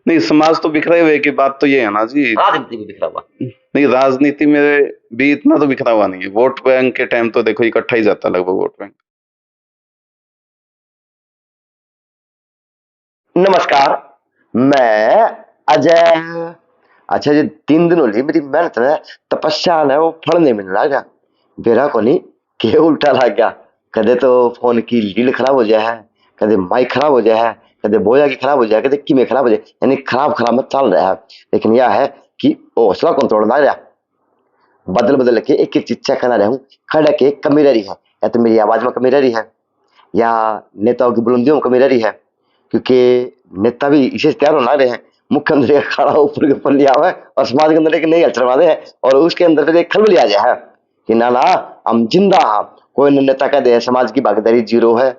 नहीं, समाज तो बिखरे हुए की बात तो ये है ना जी। राजनीति में बिखरा हुआ। नहीं, राजनीति में भी इतना तो बिखरा हुआ नहीं है। वोट बैंक के टाइम तो देखो इकट्ठा ही जाता है लगभग वोट बैंक। नमस्कार, मैं अजय। अच्छा जी, 3 दिन होली मेरी मेहनत है, तपस्या है, वो फल नहीं मिल रहा क्या? बेरा को नहीं के उल्टा लग गया। कदे तो फोन की लीड खराब हो जाए है, कदे माइक खराब हो जाए है, कदे बोया की खराब हो जाए, कदे की में खराब हो जाए, यानी खराब खराब में चल रहा है। लेकिन यह है कि हौसला कंट्रोल ना रहा, बदल बदल के एक एक चीज चेक करना रहूं, खड़ा के कमी रही है, या तो मेरी आवाज में कमी रही है, या नेताओं की बुलंदियों में कमी रही है। क्योंकि नेता भी इसे तैयार होना रहे हैं, मुख्यमंत्री का खड़ा ऊपर के ऊपर लिया हुआ है और समाज के अंदर एक नई हलचल मारे हैं, और उसके अंदर फिर एक खलबली आ जाए है कि ना ना हम जिंदा हैं। कोई नेता कह दे समाज की भागीदारी जीरो है,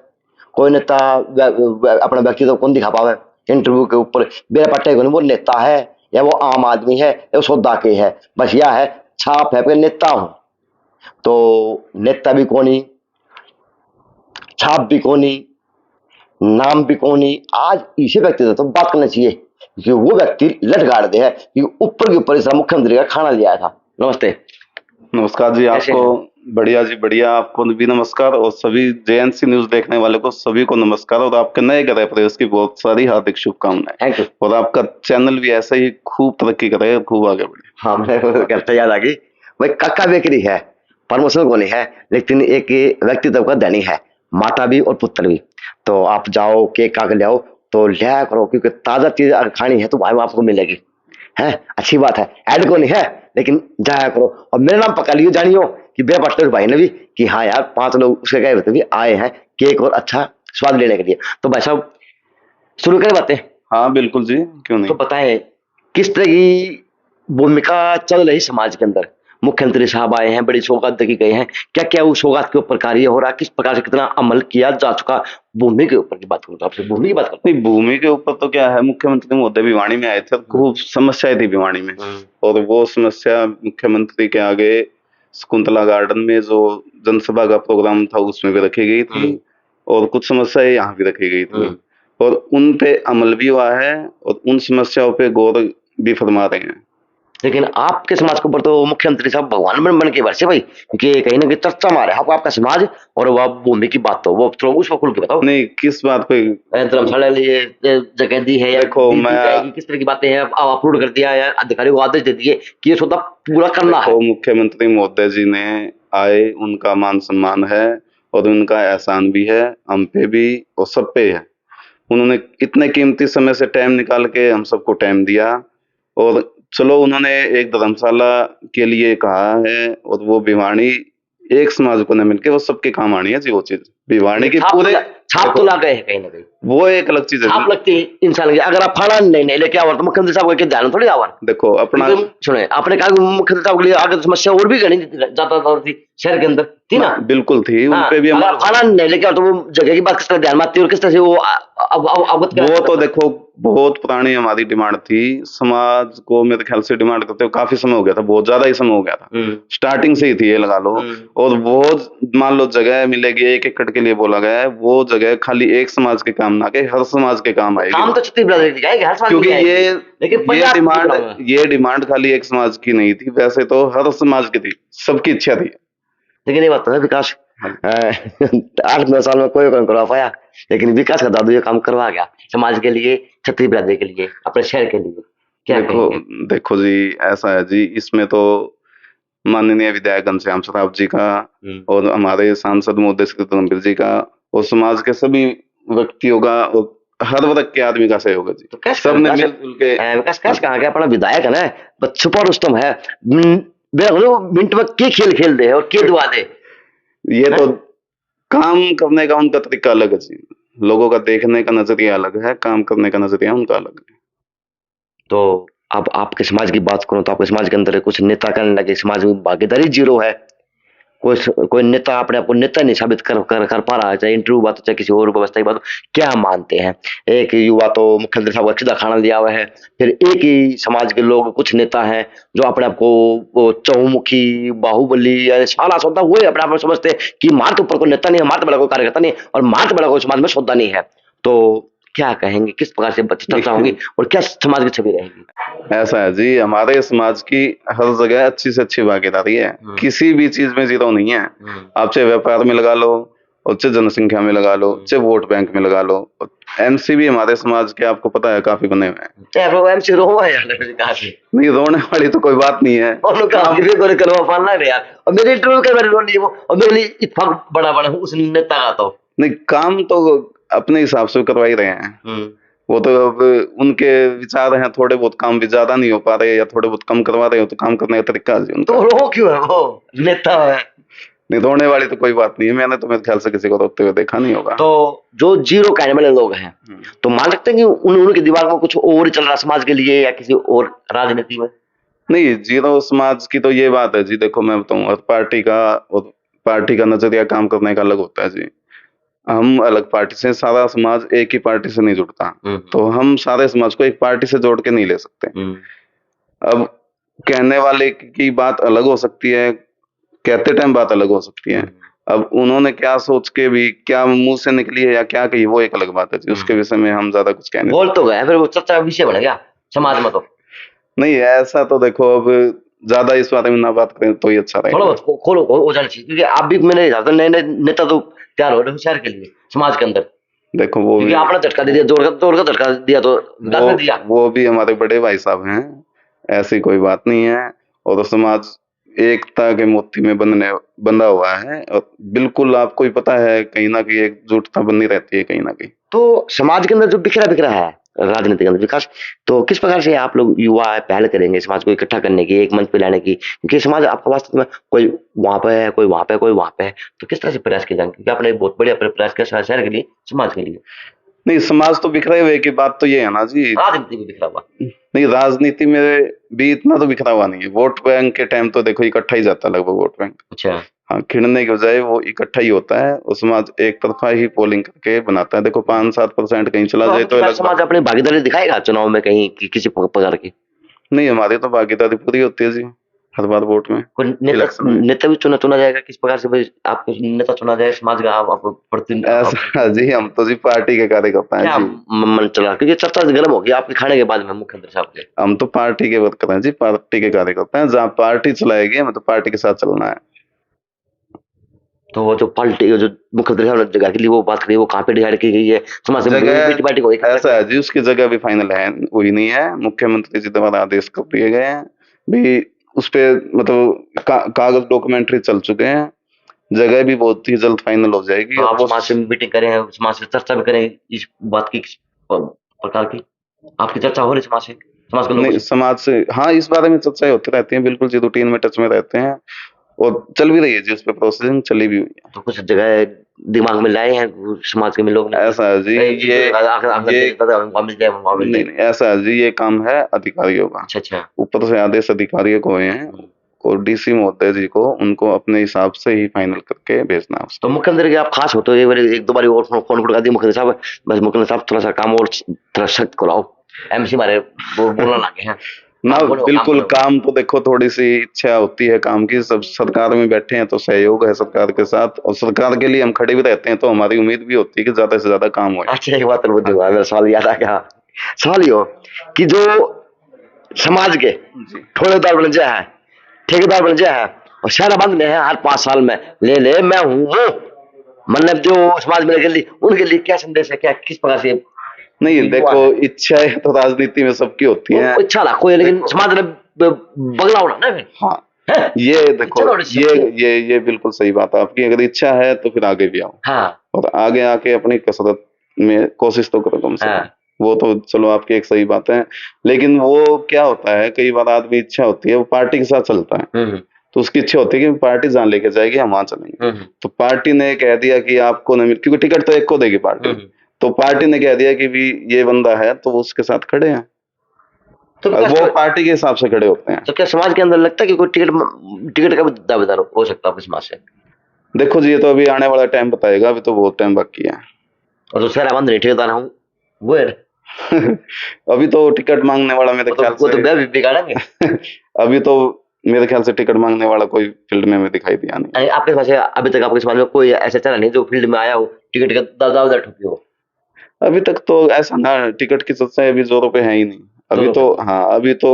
कोई नेता अपना व्यक्तित्व कौन दिखा पावे इंटरव्यू के ऊपर, मेरा पट्टे को नहीं वो नेता है, या वो आम आदमी है, या वो सौदा के है, बस यह है छाप है नेता हूं। तो नेता भी कोनी, छाप भी कोनी, नाम भी कोनी। आज इसी व्यक्ति से तो बात करना चाहिए कि वो व्यक्ति लट गाड़ दे है कि ऊपर के ऊपर इस मुख्यमंत्री का खाना लिया था। नमस्ते। नमस्कार जी आपको। बढ़िया जी बढ़िया, आपको भी नमस्कार, और सभी जेएनसी न्यूज देखने वाले को सभी को नमस्कार, और आपके नए गृह प्रवेश की बहुत सारी हार्दिक शुभकामनाएं। Thank you. और आपका चैनल भी ऐसे ही खूब तरक्की करे, खूब आगे बढ़े। हाँ, मैं कहता याद आ गई भाई, काका बेकरी है, प्रमोशन को नहीं है, लेकिन एक व्यक्तित्व का धनी है, माता भी और पुत्र भी। तो आप जाओ केक काक ले आओ, तो लिया करो, क्योंकि ताजा चीज अगर खानी है तो भाई आपको मिलेगी। है अच्छी बात है, ऐड को नहीं है, लेकिन जाया करो। और मेरा नाम पका लियो, जानियो कि बेरा पास्टर भाई ने भी कि हाँ यार 5 लोग उसके कहे हुए भी आए हैं केक और अच्छा स्वाद लेने के लिए। तो भाई साहब शुरू करें बातें? हाँ बिल्कुल जी, क्यों तो नहीं। बताएं किस तरह की भूमिका चल रही समाज के अंदर। मुख्यमंत्री साहब आए हैं, बड़ी सौगात दे के गए हैं, क्या क्या उस सौगात के ऊपर कार्य हो रहा है, किस प्रकार से कितना अमल किया जा चुका? भूमि के ऊपर की बात करूँ तो आपसे भूमि की बात करता नहीं, भूमि के ऊपर तो क्या है, मुख्यमंत्री महोदय भिवानी में आए थे, खूब समस्याएं थी भिवानी में, और वो समस्या मुख्यमंत्री के आगे शकुंतला गार्डन में जो जनसभा का प्रोग्राम था उसमें भी रखी गई थी, और कुछ समस्याएं यहाँ भी रखी गई थी, और उन पे अमल भी हुआ है, और उन समस्याओं पे गौर भी फरमा रहे हैं। लेकिन आपके समाज के ऊपर तो मुख्यमंत्री साहब भगवान बन के बरसे भाई, क्योंकि कहीं ना कहीं चर्चा मारे आपको आपका समाज, और वह भूमि की बात तो वो तो उस पर खुल के बताओ। नहीं, किस बात पे? धर्मशाला लिए जगह दी है या देखो, दी मैं जाएगी, किस तरह की बातें हैं, अपलोड कर दिया या अधिकारियों को आदेश दे दिए कि ये सौदा पूरा करना है? देखो, मुख्यमंत्री महोदय जी ने आए, उनका मान सम्मान है, और उनका एहसान भी है हम पे भी और सब पे है। उन्होंने इतने कीमती समय से टाइम निकाल के हम सबको टाइम दिया, और चलो उन्होंने एक धर्मशाला के लिए कहा है, और वो भिवानी एक समाज को न मिलके वो सबके काम आनी है जी। वो चीज भिवानी के पूरे छाप तो ला गए हैं कहीं ना कहीं, वो एक अलग चीज है। छाप लगती है इंसान की। अगर आप फाड़ा नहीं लेके आवर तो मुख्यमंत्री साहब के ध्यान थोड़ी आवर। देखो अपना सुने, आपने कहा कि मुख्यमंत्री साहब के लिए आगे तो समस्या और भी घनी ज्यादा थी शहर के अंदर, थी ना? बिल्कुल थी, उन पे भी अगर फाड़ा नहीं लेके आवर तो वो जगह की बात किस तरह ध्यान में आती है और किस तरह से वो अवगत वो तो देखो बहुत पुरानी हमारी डिमांड थी, समाज को मेरे ख्याल से डिमांड करते हुए काफी समय हो गया था, बहुत ज्यादा ही समय हो गया था, स्टार्टिंग से ही थी ये लगा लो। और वो मान लो जगह मिलेगी 1 एकड़ के लिए बोला गया है, वो जगह खाली एक समाज के काम ना के हर समाज के काम आएगी। काम तो छत्तीस ब्रदर की जाएगी, हर समाज क्योंकि की जाएगी। ये डिमांड खाली एक समाज की नहीं थी, वैसे तो हर समाज की थी, सबकी इच्छा थी। लेकिन ये बात है विकास 8-9 साल में कोई काम करवा पाया, लेकिन विकास का दादू ये काम करवा गया समाज के लिए, क्षत्रिय बिरादरी के लिए, अपने शहर के लिए। क्या देखो जी, ऐसा है जी, इसमें तो माननीय विधायक घनश्याम शराफ जी का, और हमारे सांसद महोदय श्री गंभीर जी का, और समाज के सभी व्यक्तियों का, और हर वर्ग के आदमी का सहयोग है जी। तो कैसे सबने मिलजुल के विकास कैसे कहा गया? अपना विधायक है ना, छुपा रुस्तम है, मिनट में के खेल खेल दे और के दुआ दे। ये तो काम करने का उनका तरीका अलग है जी, लोगों का देखने का नजरिया अलग है, काम करने का नजरिया उनका अलग है। तो अब आपके समाज की बात करूं तो आपके समाज के अंदर कुछ नेता कहने लगे समाज में भागीदारी जीरो है, कोई नेता अपने आप को नेता नहीं साबित कर पा रहा है, चाहे इंटरव्यू बात हो चाहे किसी और व्यवस्था की बात हो। क्या मानते हैं? एक युवा तो मुख्यमंत्री साहब का सीधा खाना लिया हुआ है, फिर एक ही समाज के लोग कुछ नेता हैं जो अपने आप को वो चहुमुखी बाहुबली या साला सौदा हुए अपने आप में समझते हैं कि मार तो ऊपर कोई नेता नहीं है, मार तो बड़ा कोई कार्यकर्ता नहीं, और मार तो बड़ा कोई समाज में सौदा नहीं है। तो क्या कहेंगे, किस प्रकार से चर्चा होगी और क्या समाज की छवि रहेगी? ऐसा है जी, हमारे समाज की हर जगह अच्छी से अच्छी भागीदारी है, किसी भी चीज में जीरो नहीं है। आप चाहे व्यापार में लगा लो, और चाहे जनसंख्या में लगा लो, चाहे वोट बैंक में लगा लो। एमसी भी हमारे समाज के आपको पता है काफी बने हुए हैं। एमसी रो है यार, कहाँ से नहीं, रोने वाली तो कोई बात नहीं है। और लोग कहा भी करे कलवा पालना है यार, और मेरे इंटरव्यू कर मेरे रो नहीं वो, और मेरे लिए इत्तेफाक बड़ा बड़ा हूँ उस नेता का तो नहीं, काम तो अपने हिसाब से करवा ही रहे हैं। वो तो अब उनके विचार हैं, थोड़े बहुत काम भी ज्यादा नहीं हो पा रहे या थोड़े बहुत कम करवा रहे हो, तो काम करने का तरीका है जी उनका। तो रो क्यों है, वो नेता है। नहीं, रोने वाली तो कोई बात नहीं है, मैंने तो मेरे ख्याल से किसी को रोते हुए देखा नहीं होगा। तो जो जीरो कहने वाले लोग हैं, तो मान सकते हैं कि उनके दिमाग में कुछ और ही चल रहा समाज के लिए या किसी और राजनीति में। नहीं, जीरो समाज की तो ये बात है जी, देखो मैं बताऊं, और पार्टी का नजरिया काम करने का अलग होता है जी। हम अलग पार्टी से, सारा समाज एक ही पार्टी से नहीं जुड़ता, तो हम सारे समाज को एक पार्टी से जोड़ के नहीं ले सकते। अब कहने वाले की बात अलग हो सकती है, कहते टाइम बात अलग हो सकती है। अब उन्होंने क्या सोच के भी क्या मुंह से निकली है या क्या कही, वो एक अलग बात है जी, उसके विषय में हम ज्यादा कुछ कह नहीं बोल तो गए, फिर वो चर्चा का विषय बन गया समाज में। तो नहीं, ऐसा तो देखो, अब ज्यादा इस बारे में ना बात करें तो ही अच्छा थोड़ा रहेगा। बहुत खोलो हो जाना चाहिए, क्योंकि आप भी मैंने नए नए नेता तो तैयार हो रहे हो शहर के लिए, समाज के अंदर। देखो वो क्योंकि भी आपने झटका दे दिया, जोर का झटका दिया तो विकास में दिया। वो भी हमारे बड़े भाई साहब हैं, ऐसी कोई बात नहीं है। और तो समाज एकता के मोती में बंधा हुआ है, और बिल्कुल आपको ही पता है, कहीं ना कहीं एकजुटता बनी रहती है कहीं ना कहीं। तो समाज के अंदर जो बिखरा बिखरा है राजनीति के अंदर विकास, तो किस प्रकार से आप लोग युवा पहल करेंगे समाज को इकट्ठा करने की, एक मंच पे लाने की? क्योंकि समाज आपका वास्तव में कोई वहां पे है, कोई वहां पे, कोई वहां पे है, तो किस तरह से प्रयास किए जाएंगे? क्योंकि आपने बहुत बढ़िया प्रयास किया शहर के लिए, समाज के लिए। नहीं, समाज तो बिखरे हुए की बात तो ये है ना जी। राजनीति में बिखरा हुआ नहीं, राजनीति में भी इतना तो बिखरा हुआ नहीं है। वोट बैंक के टाइम तो देखो इकट्ठा ही जाता है लगभग वोट बैंक। अच्छा। हाँ, खिड़ने के बजाय वो इकट्ठा ही होता है, और समाज एक तरफा ही पोलिंग करके बनाता है। देखो 5-7% कहीं चला जाए तो तो समाज अपनी भागीदारी दिखाएगा चुनाव में कहीं किसी प्रकार की? नहीं, हमारी तो भागीदारी पूरी होती है जी, हर बार वोट में, कोई इलेक्शन में। नेता भी चुना जाएगा किस प्रकार से भाई, आपको नेता चुना जाए समाज का, आपको ऐसा जी, हम तो जी पार्टी के कार्यकर्ता हैं क्या जी। मन चला? क्योंकि चर्चा गर्म होगी आपके खाने के बाद में मुख्यमंत्री साहब के। हम तो पार्टी के वर्कर हैं जी, पार्टी के कार्यकर्ता हैं। जहाँ पार्टी चलाएगी हमें तो पार्टी के साथ चलना है। तो वो जो पार्टी जो मुख्यमंत्री साहब ने जगह के लिए वो बात करी, वो कहाँ पे डिसाइड की गई है? समाज से जगह पार्टी को ऐसा है जी, उसकी जगह भी फाइनल है हुई नहीं है, मुख्यमंत्री जी द्वारा आदेश कर दिए गए हैं भी। उस पे मतलब कागज डॉक्यूमेंट्री चल चुके हैं, जगह भी बहुत ही जल्द फाइनल हो जाएगी। तो और आप समाज से मीटिंग करें, समाज से चर्चा भी करें इस बात की, किस प्रकार की आपकी चर्चा हो रही समाज से, समाज के लोगों नहीं, से? समाज से हाँ, इस बारे में चर्चाएं होती रहती हैं, बिल्कुल जी, रूटीन में टच में रहते हैं, और चल भी रही है जी, उस पे प्रोसेसिंग चली भी हुई है। तो कुछ जगह दिमाग में लाए हैं समाज के में लोग ने? ऐसा है जी, मिल जाए नहीं नहीं, ऐसा है जी, ये काम है अधिकारियों का। अच्छा अच्छा। ऊपर से आदेश अधिकारियों को हुए हैं, और डीसी महोदय जी को, उनको अपने हिसाब से ही फाइनल करके भेजना है उसको। तो मुख्यमंत्री के आप खास हो तो एक दो बार और फोन कर दिए मुख्यमंत्री साहब, बस मुख्यमंत्री साहब थोड़ा सा काम और थोड़ा सख्त कराओ, एमसी हमारे बोलना लगे हैं ना, बिल्कुल, काम तो देखो थोड़ी सी इच्छा होती है काम की, सब सरकार में बैठे हैं तो सहयोग है सरकार के साथ, और सरकार के लिए हम खड़े भी रहते हैं, तो हमारी उम्मीद भी होती है कि ज्यादा से ज्यादा काम हो। अच्छा, एक बात और बुद्धि मेरा सवाल याद आ गया। सवाल ये हो कि जो समाज के ठेकेदार बन जाए है, ठेकेदार बन जाए है, और शहर बंद है हर 5 साल में ले मैं हूँ, मतलब जो समाज में उनके लिए क्या संदेश है, क्या किस प्रकार से? नहीं, देखो, इच्छाएं तो राजनीति में सबकी होती हैं। इच्छा ना कोई, लेकिन समाज ने बगला होना ना फिर। हाँ, ये देखो, ये बिल्कुल सही बात है आपकी। अगर इच्छा है तो फिर आगे भी आओ, हाँ। और आगे आके अपनी कसरत में कोशिश तो करो कम से कम। वो तो चलो आपकी एक सही बात है, लेकिन वो क्या होता है, कई बार आदमी इच्छा होती है वो पार्टी के साथ चलता है, तो उसकी इच्छा होती है कि पार्टी जहाँ लेके जाएगी हम वहां चलेंगे। तो पार्टी ने कह दिया कि आपको नहीं मिल, क्योंकि टिकट तो एक को देगी पार्टी, तो पार्टी ने कह दिया कि भी ये बंदा है तो वो उसके साथ खड़े हैं, तो वो पार्टी के हिसाब से खड़े होते हैं। तो क्या समाज के अंदर लगता है कि कोई टिकट का भी दावेदार हो सकता है समाज से? देखो जी, ये तो अभी आने वाला टाइम बताएगा, अभी तो बहुत टाइम बाकी है। और जो शहर बंद नहीं ठेकेदार हूँ वो है अभी तो टिकट मांगने वाला मेरे ख्याल से, वो तो बिगाड़ेंगे। अभी तो मेरे ख्याल से टिकट मांगने वाला कोई फील्ड में हमें दिखाई दिया नहीं। आपके पास अभी तक आपके समाज में कोई ऐसा चला नहीं जो फील्ड में आया हो टिकट का दावेदार ठोकी हो? अभी तक तो ऐसा ना, टिकट की चर्चा अभी जोरों पे है ही नहीं। अभी जोरों तो पे हाँ, अभी तो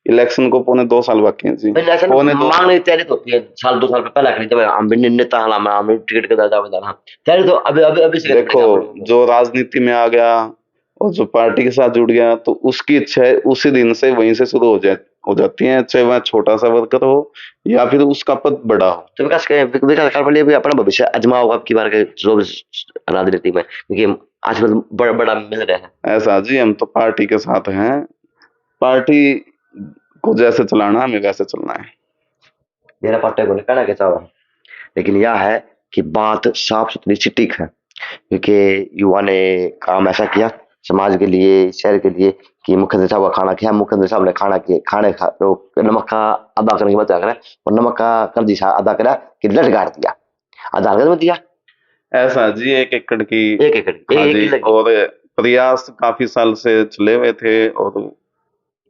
इलेक्शन को पौने 2 साल बाकी हैं जी। नहीं, ऐसा ना, पौने 2 मांगने की तैयारी तो होती है साल 2 साल पे पहले खरीदे हुए हम भी नेता हला हम टिकट का दावेदार हाँ तैयारी तो अभी से करनी देखो, पड़ेगी आप लोगों को। जो राजनीति में आ गया और जो पार्टी के साथ जुड़ गया, तो उसकी इच्छा है उसी दिन से वहीं से शुरू हो जाती है, चाहे वह छोटा सा वर्कर हो या फिर उसका पद बड़ा हो। तो विकास कर लिए भी अपना भविष्य आजमाओ अब की बार के जो भी राजनीति में क्योंकि आजकल बड़ा बड़ा मिल रहा है। ऐसा जी, हम तो पार्टी के साथ हैं। पार्टी को जैसे चलाना है, हमें वैसे चलना है। मेरा पार्टी को नहीं कहना कैसा हुआ लेकिन यह है कि बात साफ सुथरी सटीक है क्योंकि युवा ने काम ऐसा किया समाज के लिए शहर के लिए कि मुख्यमंत्री साहब का खाना किया मुख्यमंत्री साहब ने नमक का अदा करने की बात करें और नमक का कर्ज अदा करा कि लट गाड़ दिया आधार कार्ड में दिया ऐसा जी, 1 एकड़ की। 1 एकड़ हाँ एक जी, किले की और प्रयास काफी साल से चले हुए थे, और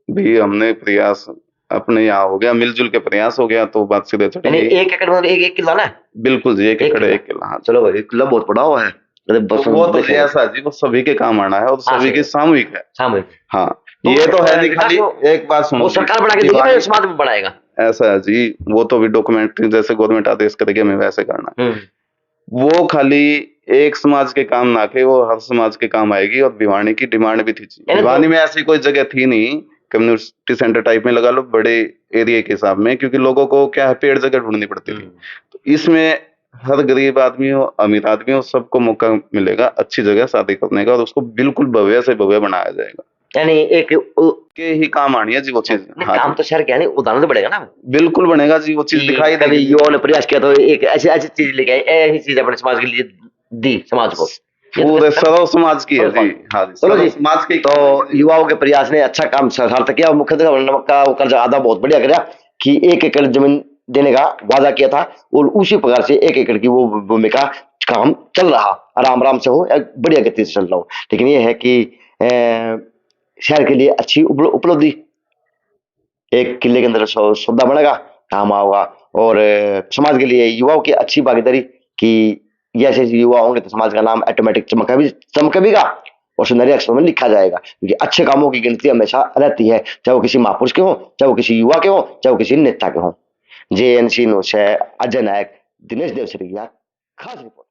भी हमने प्रयास अपने यहाँ हो गया, मिलजुल के प्रयास हो गया, तो बात सीधे चढ़ यानी गई। 1 एकड़ मतलब एक किला ना बिल्कुल जी, 1 एक एकड़ किला 1 किला। हाँ जी। चलो भाई 1 किला बहुत बड़ा हुआ है मतलब तो बस वो तो जी देखा जाए ऐसा जी, वो सभी के काम आना है और हाँ सभी सही की है सामूहिक है। सामूहिक हाँ, तो ये तो है नहीं विकास खाली। को एक बात सुनो वो जी, सरकार बना के देगी या दिवाली समाज में बनाएगा। ऐसा है जी, वो तो भी डॉक्यूमेंट्री जैसे गवर्नमेंट आदेश करेगी हमें वैसे करना है। वो खाली एक समाज के काम ना के, वो हर समाज के काम आएगी, और भिवानी की डिमांड भी थी जी। यानी भिवानी में ऐसी कोई जगह थी नहीं, कम्युनिटी सेंटर टाइप में लगा लो, बड़े एरिया के हिसाब में, क्योंकि लोगों को क्या है, पेड़ जगह ढूंढनी पड़ती थी। तो इसमें हर गरीब आदमी हो, अमीर आदमी हो, सबको मौका मिलेगा अच्छी जगह शादी करने का, और उसको बिल्कुल भव्य से भव्य बनाया जाएगा। यानी एक के ही काम आनी है जी वो चीज। हाँ काम जी, तो शहर के यानी उदाहरण तो बढ़ेगा ना बिल्कुल बनेगा जी, वो चीज कि दिखाई कभी देगी जी। युवाओं ने प्रयास किया तो एक ऐसी ऐसी चीज लेके आए ऐसी चीज अपने समाज के लिए दी समाज को ये तो पूरे कर सर्व समाज की है सकते जी। हैं। हाँ जी, चलो सर्व जी समाज के ही तो काम आएगी जी। युवाओं के प्रयास ने अच्छा काम सार्थक किया और मुख्यतः नमक का वो कर्ज आधा बहुत बढ़िया कराया कि 1 एकड़ जमीन देने का वादा किया था और उसी प्रकार से 1 एकड़ की वो भूमि का काम चल रहा आराम आराम से हो बढ़िया गति से चल रहा हो लेकिन ये है कि शहर के लिए अच्छी उपलब्धि 1 किले के अंदर सौदा बनेगा काम होगा और समाज के लिए युवाओं की अच्छी भागीदारी कि ये ऐसे युवा होंगे तो समाज का नाम ऑटोमेटिक चमकेगा और सुनहरे अक्षरों में लिखा जाएगा क्योंकि अच्छे कामों की गिनती हमेशा रहती है चाहे वो किसी महापुरुष के हो चाहे वो किसी युवा के हो चाहे वो किसी नेता के हो। JNC न्यूज़ से अजय नायक दिनेश देव खास रिपोर्ट।